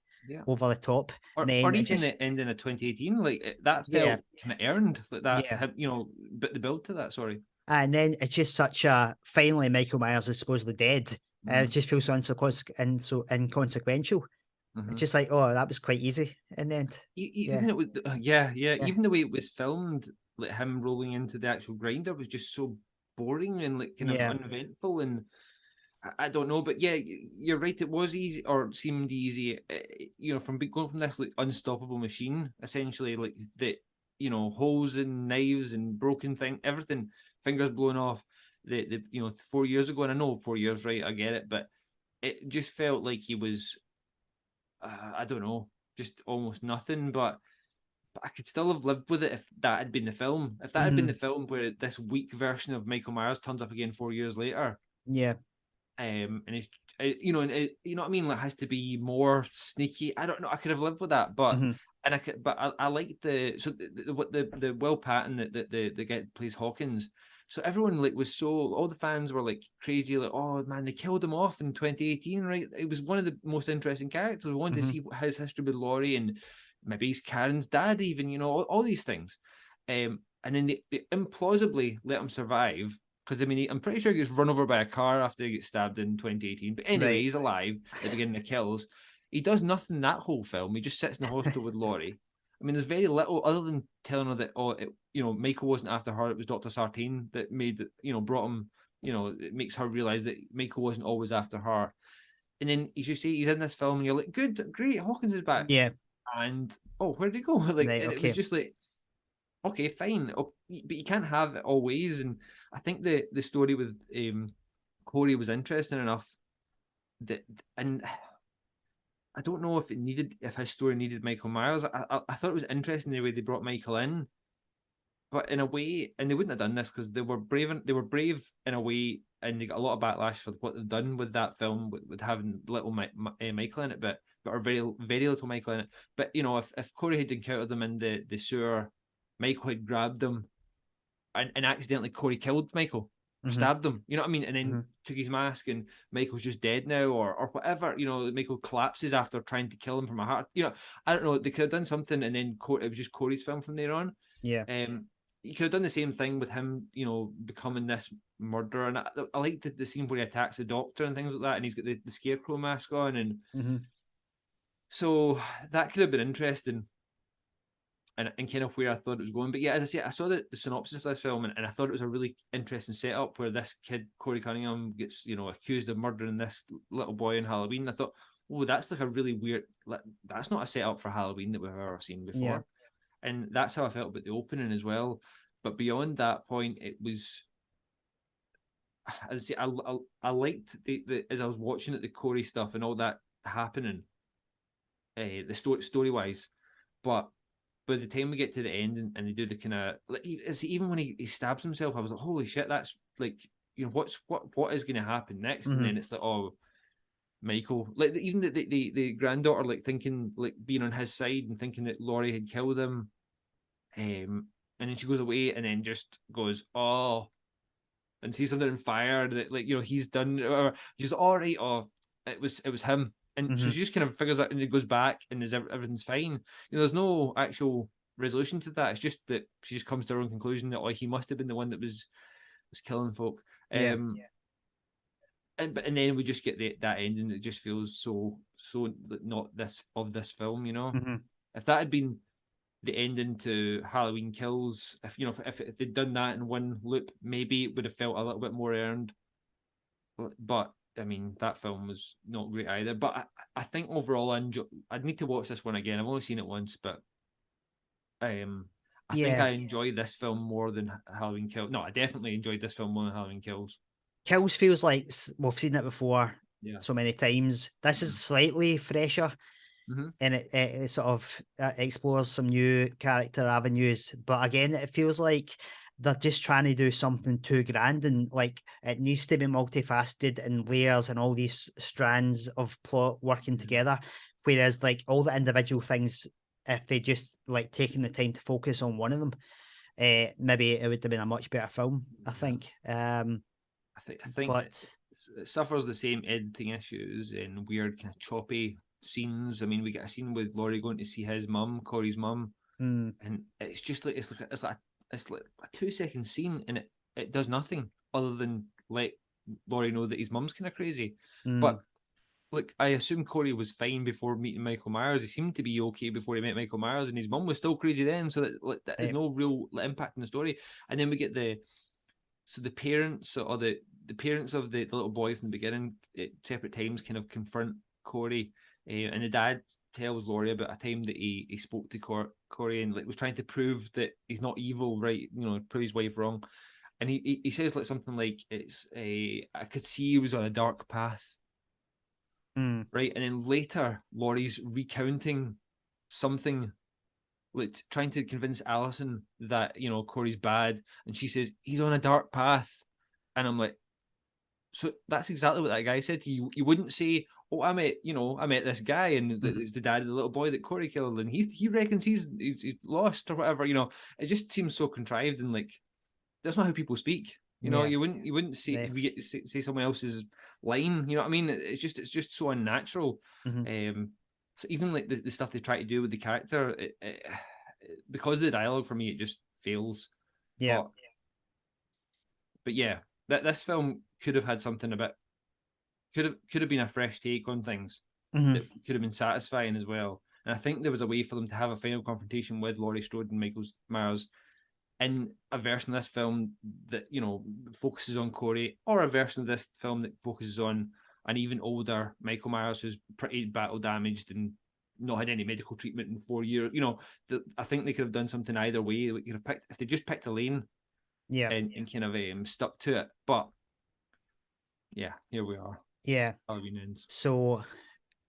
over the top. Or even the ending of 2018, like that felt kind of earned, like that, but the build to that, sorry. And then it's just such a, finally Michael Myers is supposedly dead. It just feels so inconsequential. It's just like, that was quite easy in the end. Even the way it was filmed, like him rolling into the actual grinder was just so boring and like kind of uneventful, and I don't know, but yeah, you're right. It was easy, or seemed easy, from going from this like unstoppable machine, essentially, like the holes and knives and broken thing, everything, fingers blown off. The 4 years ago, and I know 4 years, right? I get it, but it just felt like he was, I don't know, just almost nothing. But I could still have lived with it if that had been the film. If that had been the film where this weak version of Michael Myers turns up again 4 years later. Yeah. And it's you know what I mean, like, has to be more sneaky. I don't know, I could have lived with that, but I like the Will Patton that the guy that plays Hawkins. So everyone was all the fans were like crazy, like, oh man, they killed him off in 2018, right? It was one of the most interesting characters. We wanted to see his history with Laurie, and maybe he's Karen's dad, even, all these things. And then they implausibly let him survive. Because, I'm pretty sure he gets run over by a car after he gets stabbed in 2018. But anyway, he's alive at the beginning of Kills. He does nothing that whole film. He just sits in the hospital with Laurie. There's very little other than telling her that, Michael wasn't after her. It was Dr. Sartain that brought him it makes her realize that Michael wasn't always after her. And then as you say, he's in this film, and you're like, good, great, Hawkins is back. Yeah. And where'd he go? Like, Right, and it was okay. just like, okay, fine, but you can't have it always. And I think the story with Corey was interesting enough that, and I don't know if his story needed Michael Myers. I thought it was interesting the way they brought Michael in, but in a way, and they wouldn't have done this because they were brave. They were brave in a way, and they got a lot of backlash for what they've done with that film, with having little Michael in it, but or very little Michael in it. But if Corey had encountered them in the sewer, Michael had grabbed them, and accidentally Corey killed Michael, stabbed him. You know what I mean? And then took his mask, and Michael's just dead now, or whatever. Michael collapses after trying to kill him from a heart. I don't know. They could have done something, and then it was just Corey's film from there on. Yeah. You could have done the same thing with him, becoming this murderer. And I like the scene where he attacks the doctor and things like that, and he's got the scarecrow mask on, and so that could have been interesting. And kind of where I thought it was going. But yeah, as I say, I saw the synopsis of this film, and I thought it was a really interesting setup where this kid, Corey Cunningham, gets, accused of murdering this little boy on Halloween. I thought, oh, that's like a really weird, that's not a setup for Halloween that we've ever seen before. Yeah. And that's how I felt about the opening as well. But beyond that point, it was, as I say, I liked the as I was watching it, the Corey stuff and all that happening, the story wise. But by the time we get to the end and they do the kind of, like, even when he stabs himself, I was like, holy shit, that's like, what is going to happen next? And then it's like, oh, Michael, like even the granddaughter, like thinking, like being on his side and thinking that Laurie had killed him, and then she goes away and then just goes, oh, and sees something on fire that, like, he's done, or she's all right, oh, it was him. And so she just kind of figures out, and it goes back, and everything's fine. There's no actual resolution to that. It's just that she just comes to her own conclusion that, oh, he must have been the one that was killing folk. And then we just get that ending. It just feels so not this of this film. If that had been the ending to Halloween Kills, if they'd done that in one loop, maybe it would have felt a little bit more earned. But I mean, that film was not great either. But I think overall, I'd need to watch this one again. I've only seen it once, but I think I enjoy this film more than Halloween Kills. No, I definitely enjoyed this film more than Halloween Kills. Kills feels like we've seen it before so many times. This is slightly fresher, and it sort of explores some new character avenues. But again, it feels like they're just trying to do something too grand, and like it needs to be multifaceted and layers and all these strands of plot working together. Whereas like all the individual things, if they just like taking the time to focus on one of them, maybe it would have been a much better film, I think. I think it suffers the same editing issues and weird kind of choppy scenes. I mean, we get a scene with Laurie going to see his mum, Corey's mum, and it's just like it's like a 2-second scene, and it does nothing other than let Laurie know that his mum's kind of crazy. But like, I assume Corey was fine before meeting Michael Myers. He seemed to be okay before he met Michael Myers, and his mum was still crazy then. So that is no real impact in the story. And then we get the parents, or the parents of the little boy from the beginning at separate times kind of confront Corey, and the dad tells Laurie about a time that he spoke to Corey and like was trying to prove that he's not evil, right? Prove his wife wrong. And he says like something like, I could see he was on a dark path. Right. And then later Laurie's recounting something, like trying to convince Allison that Corey's bad, and she says he's on a dark path, and I'm like, so that's exactly what that guy said to you. You wouldn't say, oh, I met this guy, and it's the dad of the little boy that Corey killed, and he reckons he's lost or whatever. It just seems so contrived, and like that's not how people speak. You wouldn't say say someone else's line. You know what I mean? It's just so unnatural. So even like the stuff they try to do with the character, because of the dialogue, for me, it just fails. Yeah. But yeah, this film could have had something could have been a fresh take on things that could have been satisfying as well. And I think there was a way for them to have a final confrontation with Laurie Strode and Michael Myers in a version of this film that, you know, focuses on Corey, or a version of this film that focuses on an even older Michael Myers who's pretty battle damaged and not had any medical treatment in 4 years. You know, I think they could have done something either way. They could have picked, if they just picked a lane and kind of stuck to it. But yeah, here we are. Yeah. Halloween ends. So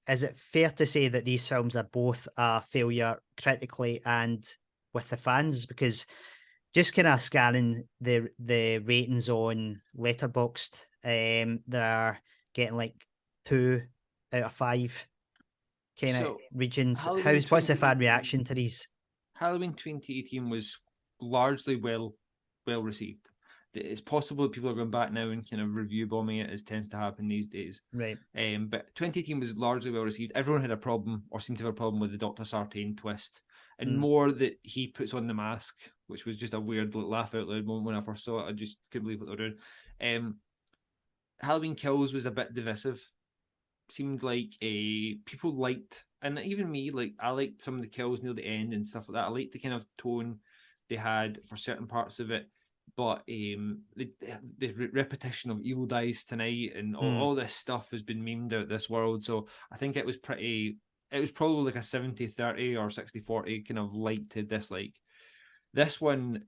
is it fair to say that these films are both a failure critically and with the fans? Because just kind of scanning the ratings on Letterboxd, they're getting like 2 out of 5 kind of regions. What's the fan reaction to these? Halloween 2018 was largely well received. It's possible that people are going back now and kind of review bombing it, as tends to happen these days. Right. But 2018 was largely well received. Everyone had a problem, or seemed to have a problem, with the Dr. Sartain twist, and more that he puts on the mask, which was just a weird laugh out loud moment when I first saw it. I just couldn't believe what they were doing. Halloween Kills was a bit divisive. Seemed like people liked, and even me, like, I liked some of the kills near the end and stuff like that. I liked the kind of tone they had for certain parts of it, but the repetition of Evil Dies Tonight and all this stuff has been memed out this world. So I think it was probably like a 70-30 or 60-40 kind of like to dislike. This one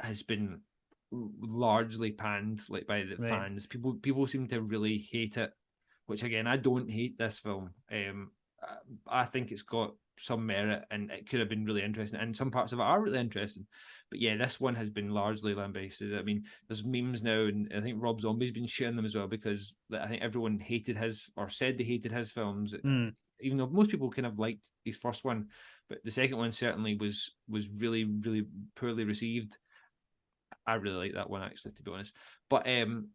has been largely panned, like, by the fans. People seem to really hate it, which, again, I don't hate this film. I think it's got some merit and it could have been really interesting, and some parts of it are really interesting. But yeah, this one has been largely lambasted. I mean, there's memes now, and I think Rob Zombie's been sharing them as well, because I think everyone hated his, or said they hated his films, even though most people kind of liked his first one. But the second one certainly was really, really poorly received. I really like that one, actually, to be honest. But and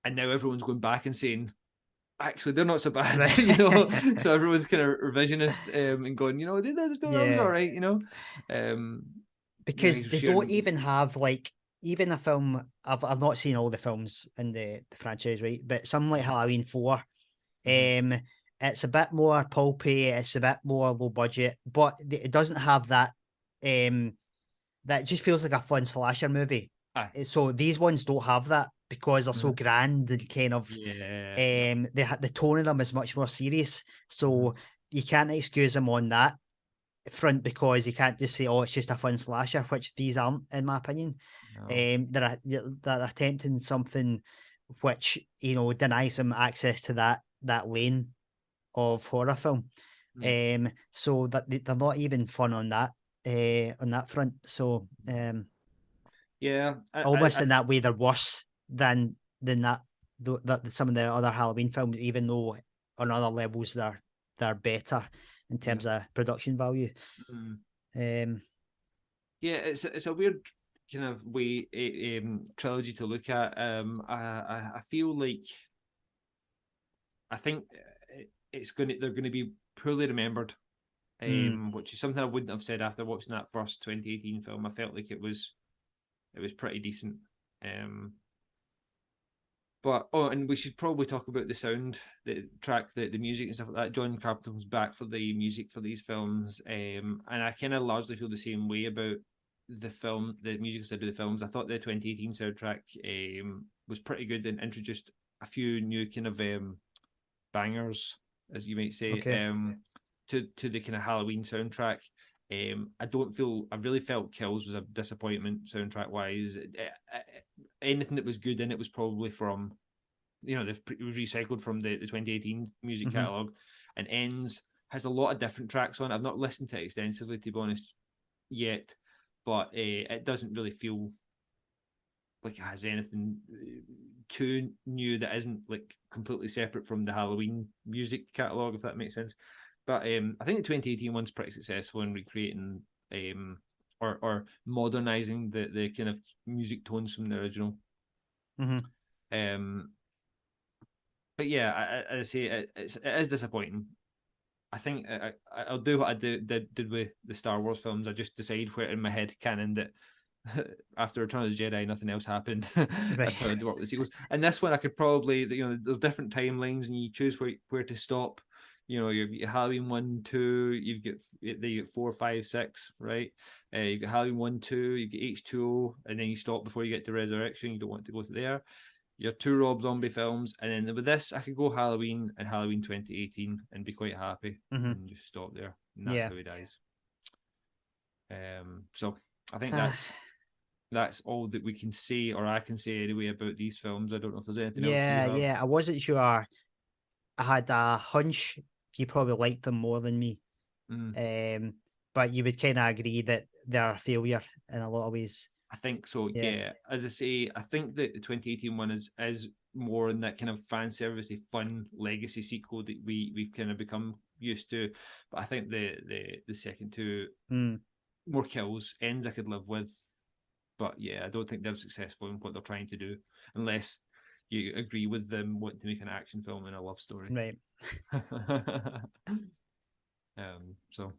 now everyone's going back and saying, actually, they're not so bad, Right. you know. So everyone's kind of revisionist and going, you know, that was all right, you know. Because they don't even have, like, even a film. I've not seen all the films in the franchise, right? But something like Halloween 4, it's a bit more pulpy, it's a bit more low budget, but it doesn't have that. That just feels like a fun slasher movie. So these ones don't have that because they're so grand and kind of the tone of them is much more serious. So you can't excuse them on that front, because you can't just say, oh, it's just a fun slasher, which these aren't, in my opinion. They're attempting something which, you know, denies them access to that lane of horror film. So that they're not even fun on that front. So almost in that way they're worse than that some of the other Halloween films, even though on other levels they're better in terms of production value. It's a weird kind of way trilogy to look at. I feel like, I think they're going to be poorly remembered, which is something I wouldn't have said after watching that first 2018 film. I felt like it was pretty decent. But and we should probably talk about the sound, the track, the music and stuff like that. John Carpenter was back for the music for these films, and I kind of largely feel the same way about the music side of the films. I thought the 2018 soundtrack was pretty good and introduced a few new kind of bangers, as you might say, to the kind of Halloween soundtrack. I really felt Kills was a disappointment soundtrack wise. Anything that was good in it was probably from, you know, it was recycled from the 2018 music catalog. And Ends has a lot of different tracks on it. I've not listened to it extensively, to be honest, yet, but it doesn't really feel like it has anything too new that isn't like completely separate from the Halloween music catalog, if that makes sense. But I think the 2018 one's pretty successful in recreating or modernizing the kind of music tones from the original. But yeah, I say it is disappointing. I think I'll do what I did with the Star Wars films. I just decide where in my head canon that after Return of the Jedi, nothing else happened. That's how I do work with the sequels. And this one, I could probably, you know, there's different timelines, and you choose where to stop. You know, you've got Halloween 1, 2, you've got you get 4, 5, 6, right? You've got Halloween 1, 2, you get H2O, and then you stop before you get to Resurrection. You don't want to go to there. Your two Rob Zombie films, and then with this, I could go Halloween and Halloween 2018 and be quite happy, and just stop there. And that's how he dies. So I think that's all that we can say, or I can say anyway, about these films. I don't know if there's anything else you have. Yeah. I wasn't sure. I had a hunch you probably liked them more than me. But you would kind of agree that they're a failure in a lot of ways. I think so, yeah. As I say, I think that the 2018 one is more in that kind of fan servicey, fun legacy sequel that we've kind of become used to. But I think the second two, more kills, ends I could live with. But yeah, I don't think they're successful in what they're trying to do, unless you agree with them wanting to make an action film and a love story. Right. So,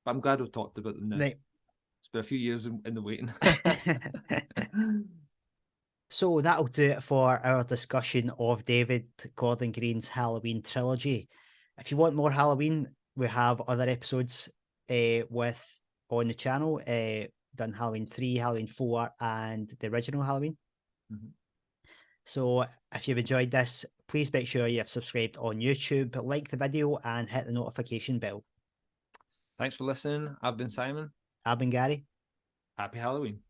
but I'm glad we've talked about them now. Right. It's been a few years in the waiting. So that'll do it for our discussion of David Gordon Green's Halloween trilogy. If you want more Halloween, we have other episodes with on the channel. Done Halloween 3, Halloween 4, and the original Halloween. So if you've enjoyed this, please make sure you have subscribed on YouTube, like the video, and hit the notification bell. Thanks for listening. I've been Simon. I've been Gary. Happy Halloween.